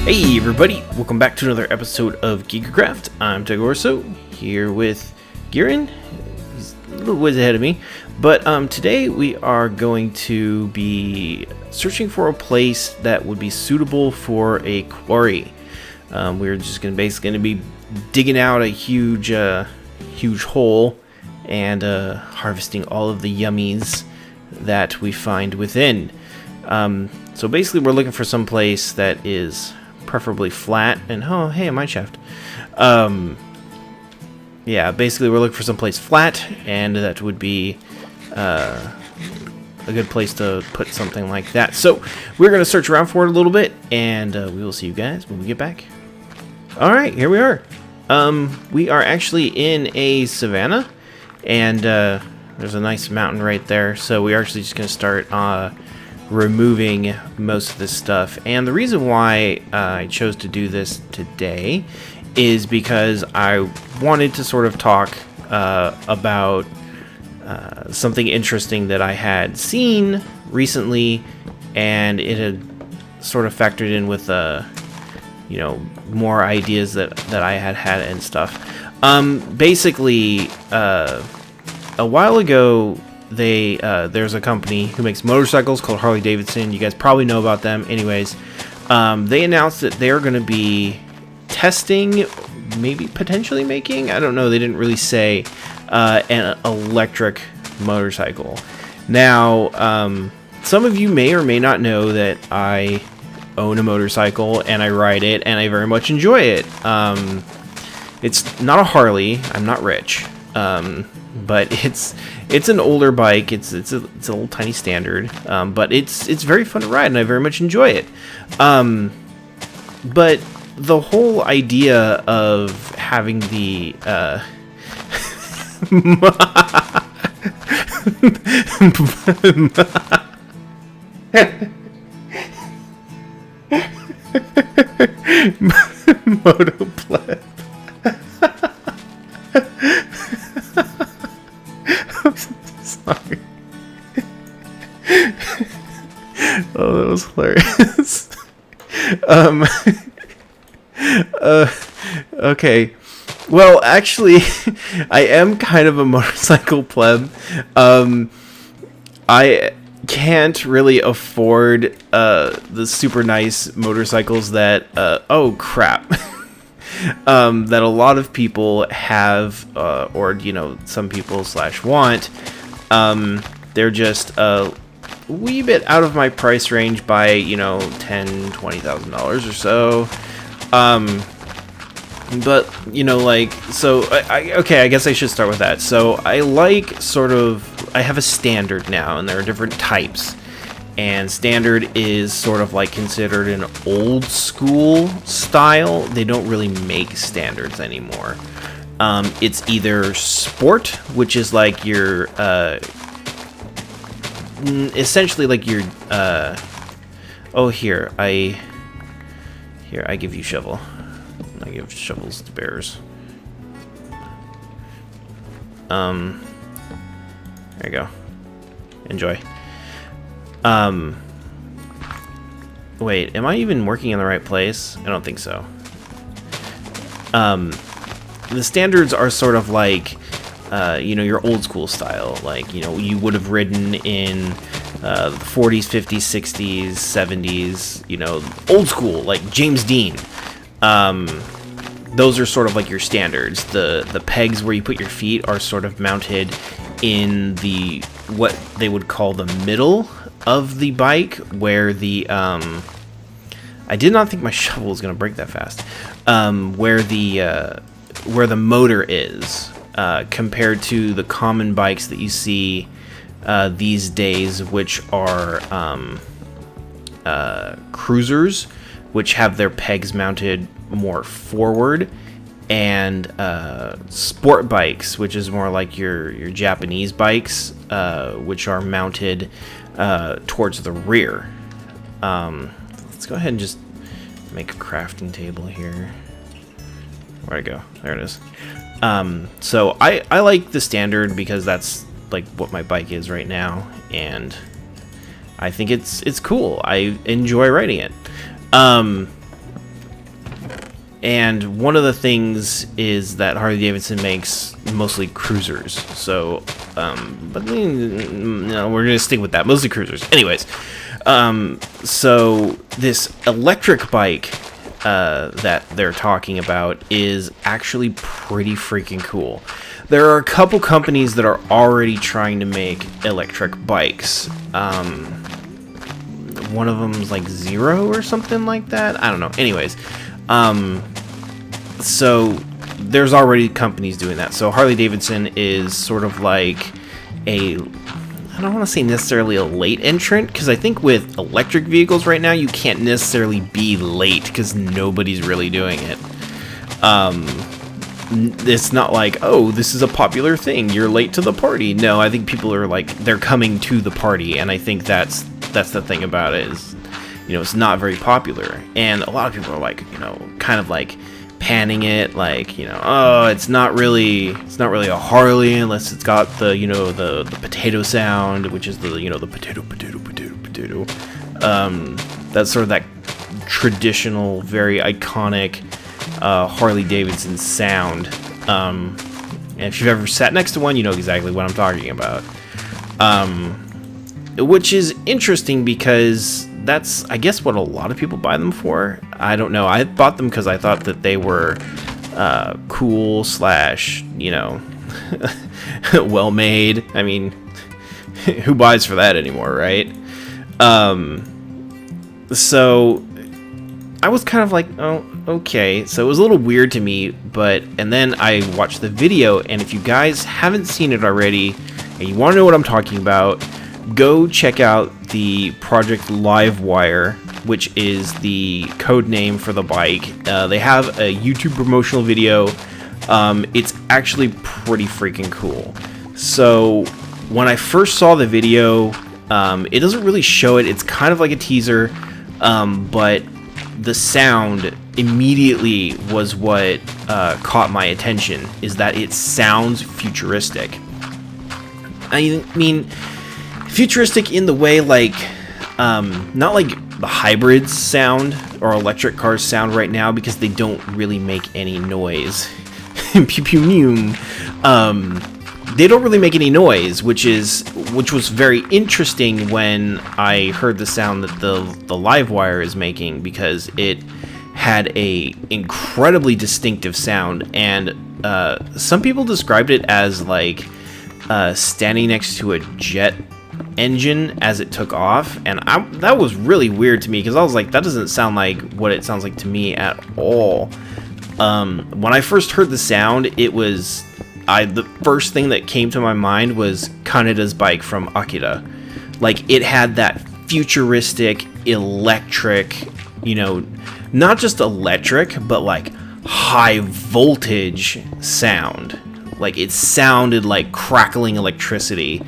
Hey everybody, welcome back to another episode of KigerCraft. I'm Kiger here with Girin. He's a little ways ahead of me, but today we are going to be searching for a place that would be suitable for a quarry. We're just basically going to be digging out a huge hole and harvesting all of the yummies that we find within. So basically we're looking for some place that is preferably flat, and oh hey, a mine shaft. Yeah, basically we're looking for some place flat, and that would be a good place to put something like that. So we're going to search around for it a little bit, and we will see you guys when we get back. Alright, here we are. We are actually in a savanna, and there's a nice mountain right there, so we're actually just going to start removing most of this stuff. And the reason why I chose to do this today is because I wanted to sort of talk about something interesting that I had seen recently, and it had sort of factored in with more ideas that I had and stuff. Basically, a while ago, there's a company who makes motorcycles called Harley Davidson. You guys probably know about them. Anyways, they announced that they're going to be testing, maybe potentially making, I don't know, they didn't really say, an electric motorcycle. Now, some of you may or may not know that I own a motorcycle and I ride it and I very much enjoy it. It's not a Harley. I'm not rich. But it's an older bike. It's a little tiny standard, but it's very fun to ride, and I very much enjoy it. But the whole idea of having the motopleb. Sorry. Oh, that was hilarious. Okay. Well, actually, I am kind of a motorcycle pleb. I can't really afford the super nice motorcycles that oh crap. That a lot of people have, or some people want. They're just a wee bit out of my price range by $10,000-$20,000 or so. But so I guess I should start with that. So I have a standard now, and there are different types. And standard is sort of like considered an old school style. They don't really make standards anymore. It's either sport, which is like your essentially like your here I give you shovel. I give shovels to bears. There you go. Enjoy. Wait, am I even working in the right place? I don't think so. The standards are sort of like, your old school style. Like, you would have ridden in the 40s, 50s, 60s, 70s, old school, like James Dean. Those are sort of like your standards. The pegs where you put your feet are sort of mounted in what they would call the middle of the bike, where the I did not think my shovel was going to break that fast. Where the motor is, compared to the common bikes that you see these days, which are cruisers, which have their pegs mounted more forward, and sport bikes, which is more like your Japanese bikes, which are mounted towards the rear. Let's go ahead and just make a crafting table here. Where'd it go? There it is. So I like the standard because that's like what my bike is right now, and I think it's cool. I enjoy riding it. And one of the things is that Harley-Davidson makes mostly cruisers. So, but no, we're going to stick with that. Mostly cruisers. Anyways, so this electric bike that they're talking about is actually pretty freaking cool. There are a couple companies that are already trying to make electric bikes. One of them's like Zero or something like that. I don't know. Anyways, so there's already companies doing that. So Harley-Davidson is sort of like I don't want to say necessarily a late entrant, because I think with electric vehicles right now, you can't necessarily be late because nobody's really doing it. It's not like, oh, this is a popular thing, you're late to the party. No, I think people are like, they're coming to the party, and I think that's the thing about it is, it's not very popular. And a lot of people are like, kind of like panning it, like, oh, it's not really a Harley unless it's got the, the potato sound, which is the, the potato. That's sort of that traditional, very iconic Harley-Davidson sound. And if you've ever sat next to one, you know exactly what I'm talking about. Which is interesting because that's, I guess, what a lot of people buy them for. I don't know. I bought them because I thought that they were cool / well made. I mean, who buys for that anymore, right? So I was kind of like, oh, okay. So it was a little weird to me, and then I watched the video, and if you guys haven't seen it already and you want to know what I'm talking about, go check out the Project Livewire, which is the code name for the bike. They have a YouTube promotional video. It's actually pretty freaking cool. So when I first saw the video, it doesn't really show it. It's kind of like a teaser, but the sound immediately was what caught my attention, is that it sounds futuristic. I mean, futuristic in the way, like, not like the hybrids sound or electric cars sound right now, because they don't really make any noise. Pew pew mew. They don't really make any noise, which was very interesting when I heard the sound that the Livewire is making, because it had a incredibly distinctive sound, and some people described it as like standing next to a jet engine as it took off, and that was really weird to me, because I was like, that doesn't sound like what it sounds like to me at all. When I first heard the sound, the first thing that came to my mind was Kaneda's bike from Akira. Like, it had that futuristic, electric, not just electric, but like high voltage sound. Like, it sounded like crackling electricity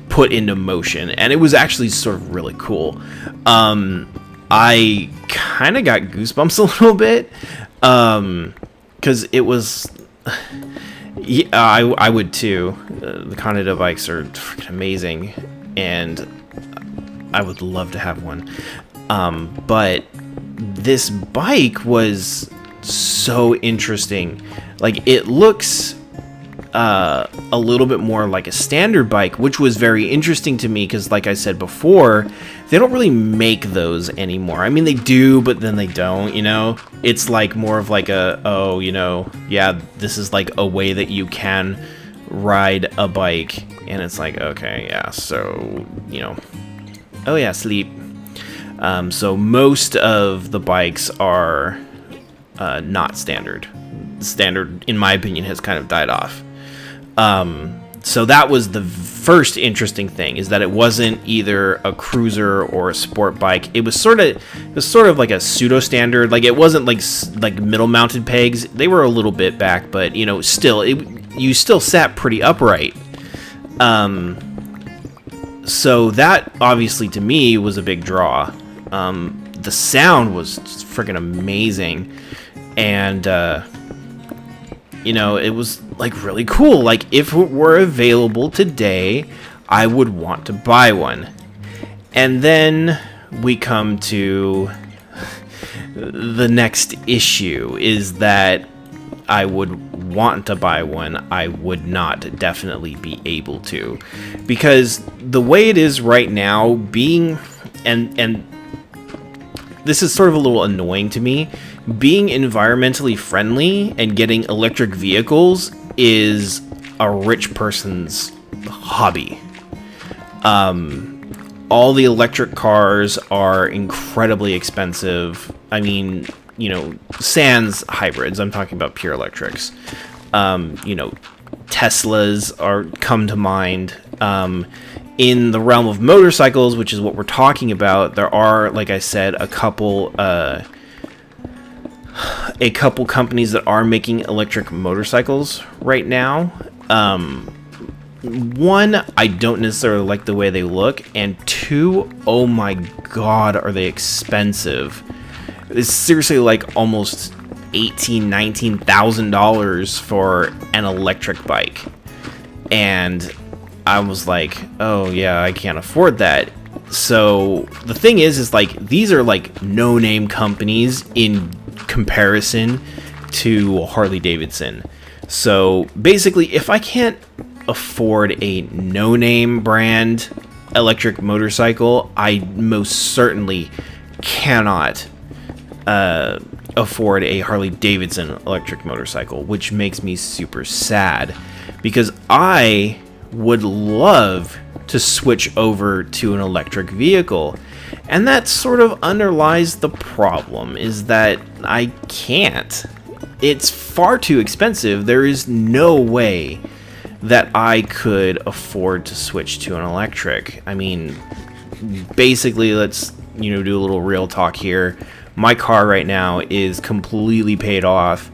put into motion, and it was actually sort of really cool. I kind of got goosebumps a little bit, because it was... Yeah, I would too. The Kaneda bikes are freaking amazing, and I would love to have one. But this bike was so interesting. Like, it looks a little bit more like a standard bike, which was very interesting to me, because like I said before, they don't really make those anymore. I mean, they do, but then they don't, It's like more of like yeah, this is like a way that you can ride a bike, and it's like, okay, yeah, so, oh yeah, sleep. So most of the bikes are not standard. Standard, in my opinion, has kind of died off. So that was the first interesting thing, is that it wasn't either a cruiser or a sport bike. It was sort of like a pseudo standard. Like, it wasn't like middle mounted pegs. They were a little bit back, but still, you still sat pretty upright. So that obviously to me was a big draw. The sound was freaking amazing, and it was like really cool. Like, if it were available today, I would want to buy one. And then we come to the next issue is that I would want to buy one, I would not definitely be able to, because the way it is right now, being and this is sort of a little annoying to me, being environmentally friendly and getting electric vehicles is a rich person's hobby. All the electric cars are incredibly expensive. I mean, you know, sans hybrids. I'm talking about pure electrics. You know, Teslas come to mind. In the realm of motorcycles, which is what we're talking about, there are, like I said, a couple companies that are making electric motorcycles right now. One, I don't necessarily like the way they look, and two, oh my god, are they expensive. It's seriously like almost $18,000-$19,000 for an electric bike. And I was like, oh yeah, I can't afford that. So the thing is like, these are like no-name companies in comparison to Harley Davidson. So basically, if I can't afford a no-name brand electric motorcycle, I most certainly cannot afford a Harley Davidson electric motorcycle, which makes me super sad, because I would love to switch over to an electric vehicle, and that sort of underlies the problem, is that I can't. It's far too expensive. There is no way that I could afford to switch to an electric. I mean, basically, let's, you know, do a little real talk here. My car right now is completely paid off.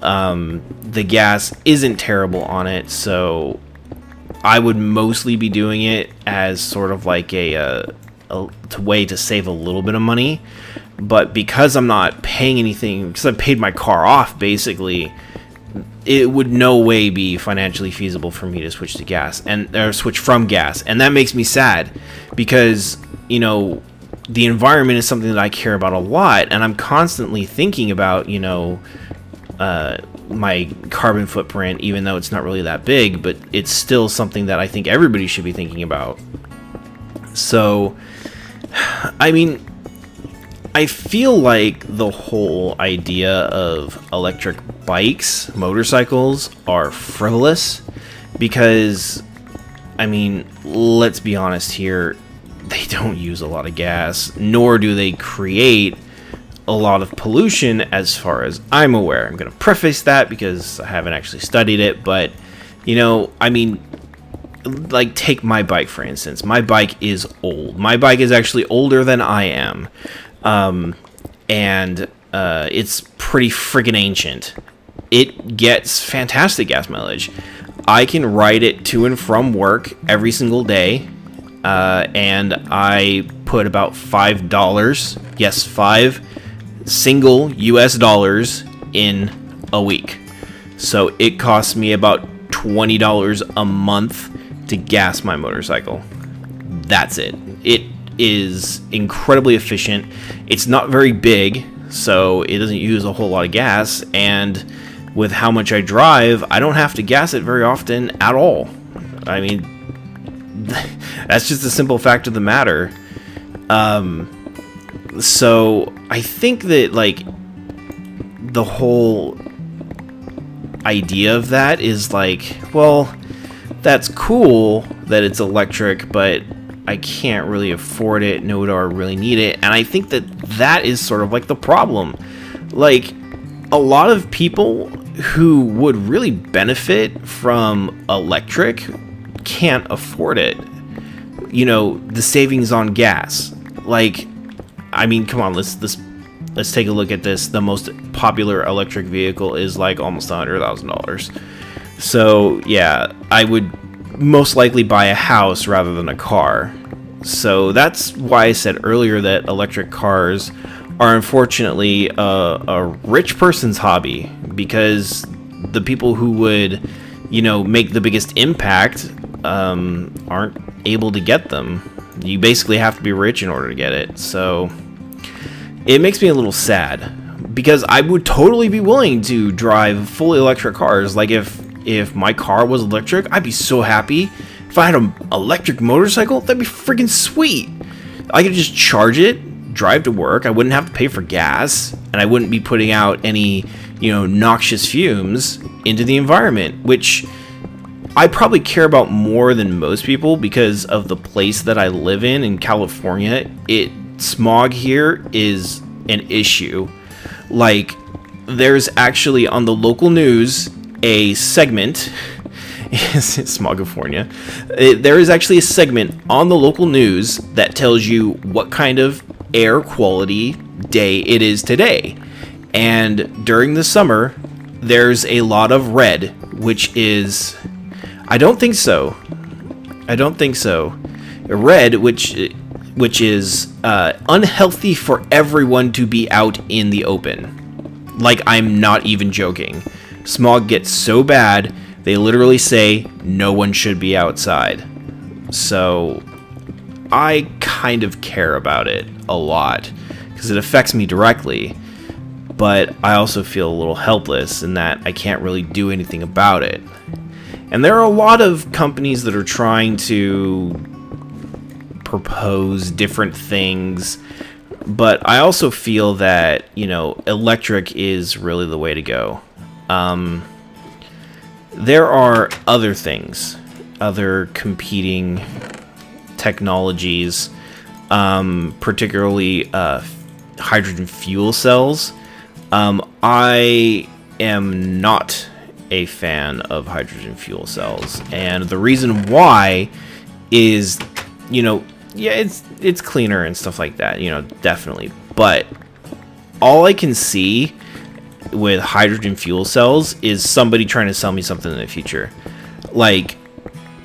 The gas isn't terrible on it, so I would mostly be doing it as sort of like a way to save a little bit of money. But because I'm not paying anything, because I paid my car off, basically, it would no way be financially feasible for me to switch to gas, or switch from gas. And that makes me sad, because, you know, the environment is something that I care about a lot, and I'm constantly thinking about, you know, my carbon footprint, even though it's not really that big, but it's still something that I think everybody should be thinking about. So, I mean, I feel like the whole idea of electric bikes, motorcycles, are frivolous, because, I mean, let's be honest here, they don't use a lot of gas, nor do they create a lot of pollution as far as I'm aware. I'm going to preface that because I haven't actually studied it, but, you know, I mean, like, take my bike, for instance. My bike is old. My bike is actually older than I am. And it's pretty friggin' ancient. It gets fantastic gas mileage. I can ride it to and from work every single day, and I put about $5, yes, 5 single US dollars in a week. So it costs me about $20 a month to gas my motorcycle. That's it. It is incredibly efficient. It's not very big, so it doesn't use a whole lot of gas, and with how much I drive, I don't have to gas it very often at all. I mean, that's just a simple fact of the matter. So I think that, like, the whole idea of that is like, well, that's cool that it's electric, but I can't really afford it, nor do I really need it. And I think that that is sort of like the problem. Like, a lot of people who would really benefit from electric can't afford it. You know, the savings on gas. Like, I mean, come on, let's take a look at this. The most popular electric vehicle is like almost $100,000. So yeah, I would most likely buy a house rather than a car. So that's why I said earlier that electric cars are unfortunately a rich person's hobby, because the people who would, you know, make the biggest impact aren't able to get them. You basically have to be rich in order to get it. So it makes me a little sad, because I would totally be willing to drive fully electric cars. Like, if my car was electric, I'd be so happy. If I had an electric motorcycle, that'd be freaking sweet. I could just charge it, drive to work. I wouldn't have to pay for gas, and I wouldn't be putting out any, noxious fumes into the environment, which I probably care about more than most people because of the place that I live in California. Smog here is an issue. Like, there's actually on the local news a segment. Smogifornia. There is actually a segment on the local news that tells you what kind of air quality day it is today. And during the summer, there's a lot of red, which is... I don't think so. Red, which is unhealthy for everyone to be out in the open. Like, I'm not even joking. Smog gets so bad, they literally say no one should be outside. So I kind of care about it a lot because it affects me directly, but I also feel a little helpless in that I can't really do anything about it. And there are a lot of companies that are trying to propose different things, but I also feel that, electric is really the way to go. There are other things, other competing technologies, particularly hydrogen fuel cells. I am not a fan of hydrogen fuel cells, and the reason why is, it's cleaner and stuff like that, definitely. But all I can see with hydrogen fuel cells is somebody trying to sell me something in the future. Like,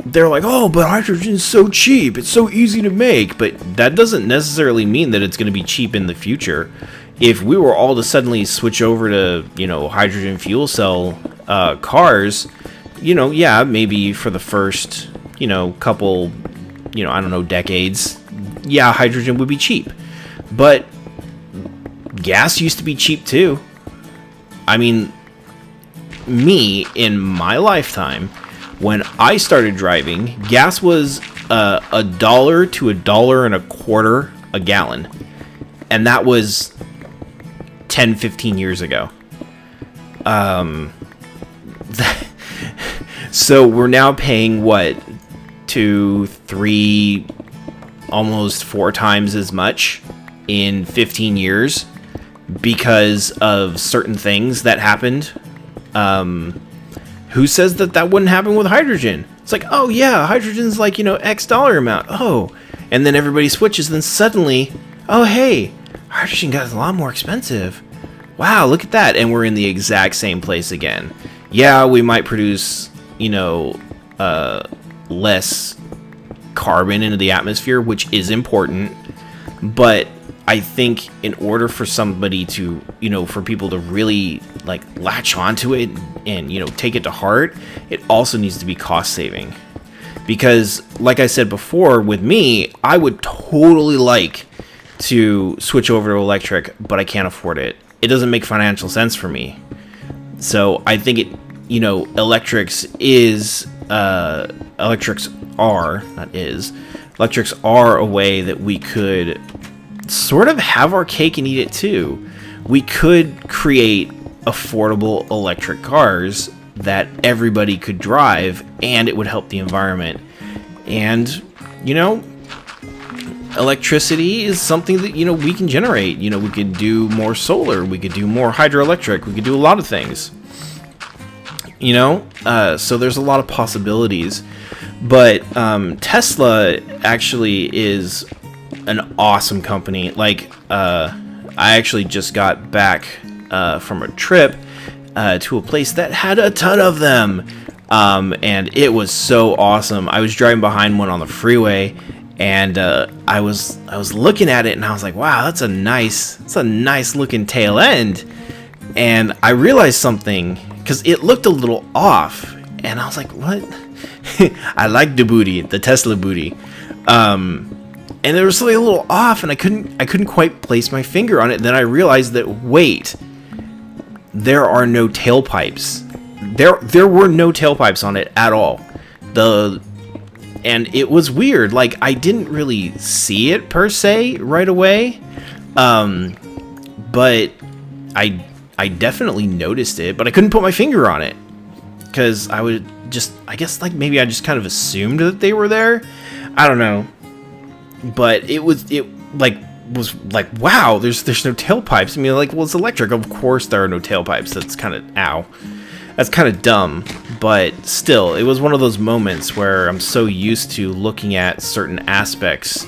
they're like, oh, but hydrogen's so cheap, it's so easy to make. But that doesn't necessarily mean that it's going to be cheap in the future. If we were all to suddenly switch over to, hydrogen fuel cell cars, maybe for the first, couple, decades, hydrogen would be cheap. But gas used to be cheap too. I mean, me, in my lifetime, when I started driving, gas was $1 to $1.25 a gallon. And that was 10, 15 years ago. So we're now paying, what, 2, 3, almost 4 times as much in 15 years because of certain things that happened. Who says that wouldn't happen with hydrogen? It's like, oh yeah, hydrogen's like, X dollar amount. Oh, and then everybody switches, then suddenly, oh hey, hydrogen got a lot more expensive. Wow, look at that. And we're in the exact same place again. Yeah, we might produce, less carbon into the atmosphere, which is important. But I think in order for somebody to, for people to really like latch onto it and, take it to heart, it also needs to be cost saving. Because like I said before, with me, I would totally like to switch over to electric, but I can't afford it. It doesn't make financial sense for me. So I think electrics are a way that we could sort of have our cake and eat it too. We could create affordable electric cars that everybody could drive, and it would help the environment. And, electricity is something that, we can generate. We could do more solar, we could do more hydroelectric, we could do a lot of things. So there's a lot of possibilities. But Tesla actually is an awesome company. Like, I actually just got back from a trip to a place that had a ton of them. And it was so awesome. I was driving behind one on the freeway, and I was looking at it, and I was like, wow, that's a nice looking tail end. And I realized something, because it looked a little off, and I was like, what? I like the Tesla booty. and there was something a little off, and I couldn't quite place my finger on it. And then I realized that, wait, there are no tailpipes. There were no tailpipes on it at all. And it was weird. Like, I didn't really see it per se right away, but I definitely noticed it, but I couldn't put my finger on it because I guess like maybe I just kind of assumed that they were there. I don't know, but it was like wow, there's no tailpipes. I mean, like, well, it's electric, of course there are no tailpipes. That's kind of dumb, but still, it was one of those moments where I'm so used to looking at certain aspects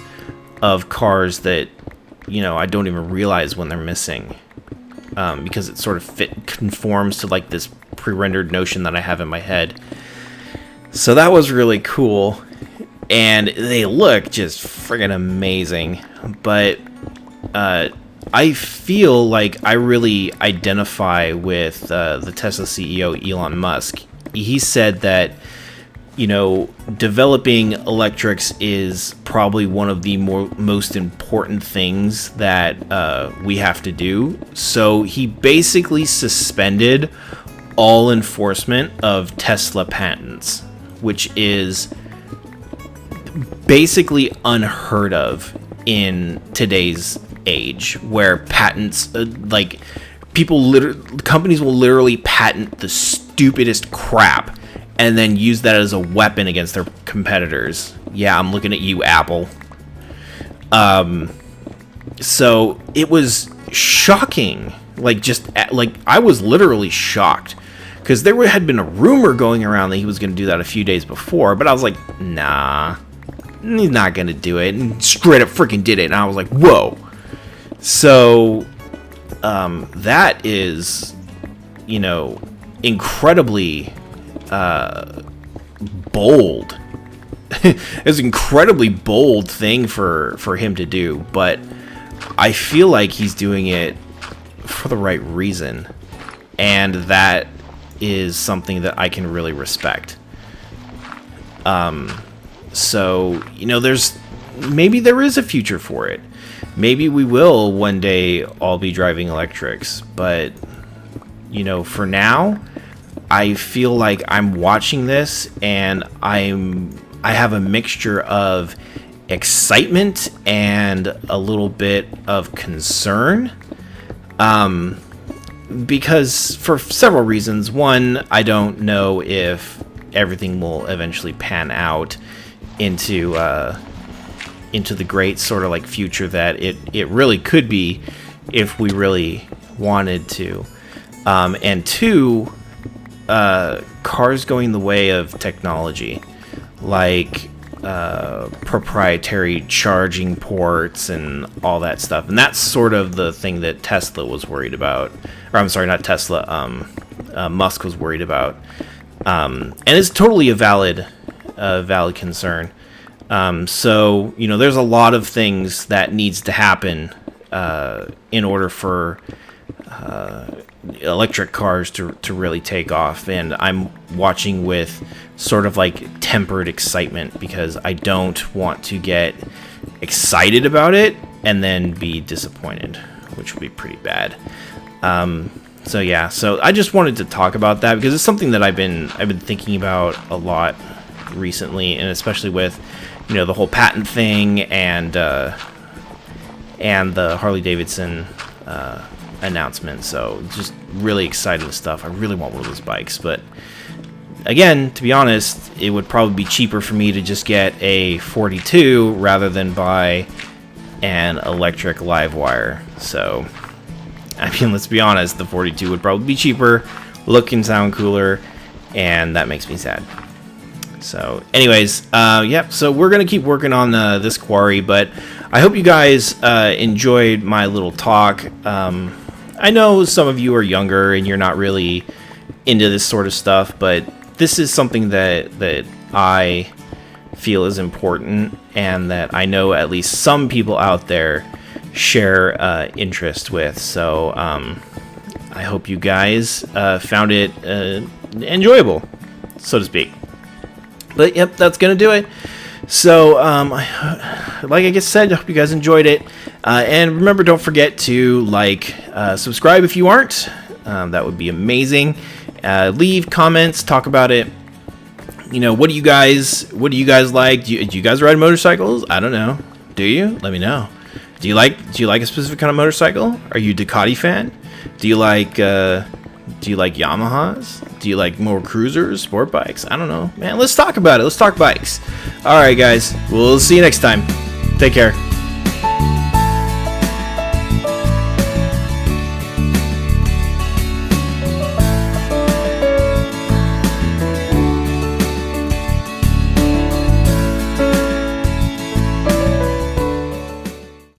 of cars that, you know, I don't even realize when they're missing, because it sort of conforms to like this pre-rendered notion that I have in my head. So that was really cool, and they look just friggin' amazing. But I feel like I really identify with the Tesla CEO Elon Musk. He said that, you know, developing electrics is probably one of the most important things that we have to do. So he basically suspended all enforcement of Tesla patents, which is basically unheard of in today's age, where patents, like, companies will literally patent the stupidest crap and then use that as a weapon against their competitors. Yeah, I'm looking at you, Apple. So it was shocking. Like I was literally shocked, because there had been a rumor going around that he was going to do that a few days before, but I was like, nah, he's not going to do it, and straight up freaking did it, and I was like, whoa. So, that is, you know, incredibly bold. It's an incredibly bold thing for him to do, but I feel like he's doing it for the right reason, and that is something that I can really respect. So, you know, maybe there is a future for it. Maybe we will one day all be driving electrics, but, you know, for now, I feel like I'm watching this and I have a mixture of excitement and a little bit of concern, because for several reasons. One, I don't know if everything will eventually pan out into the great sort of like future that it really could be if we really wanted to. And two, cars going the way of technology, like proprietary charging ports and all that stuff. And that's sort of the thing that Tesla was worried about. Or I'm sorry, not Tesla, Musk was worried about. And it's totally a valid concern. So, you know, there's a lot of things that needs to happen in order for electric cars to really take off, and I'm watching with sort of like tempered excitement, because I don't want to get excited about it and then be disappointed, which would be pretty bad. So yeah, so I just wanted to talk about that because it's something that I've been thinking about a lot recently, and especially with, you know, the whole patent thing and the Harley Davidson announcement. So just really excited stuff. I really want one of those bikes, but again, to be honest, it would probably be cheaper for me to just get a 42 rather than buy an electric live wire. So I mean, let's be honest, the 42 would probably be cheaper, look and sound cooler, and that makes me sad. So anyways, yep, so we're going to keep working on this quarry, but I hope you guys enjoyed my little talk. I know some of you are younger and you're not really into this sort of stuff, but this is something that I feel is important, and that I know at least some people out there share interest with. So I hope you guys found it enjoyable, so to speak. But yep, that's gonna do it. So, like I just said, I hope you guys enjoyed it. And remember, don't forget to subscribe if you aren't. That would be amazing. Leave comments, talk about it. You know, what do you guys like? Do you guys ride motorcycles? I don't know. Do you? Let me know. Do you like a specific kind of motorcycle? Are you a Ducati fan? Do you like Yamahas? Do you like more cruisers, sport bikes? I don't know, man. Let's talk about it. Let's talk bikes. All right, guys. We'll see you next time. Take care.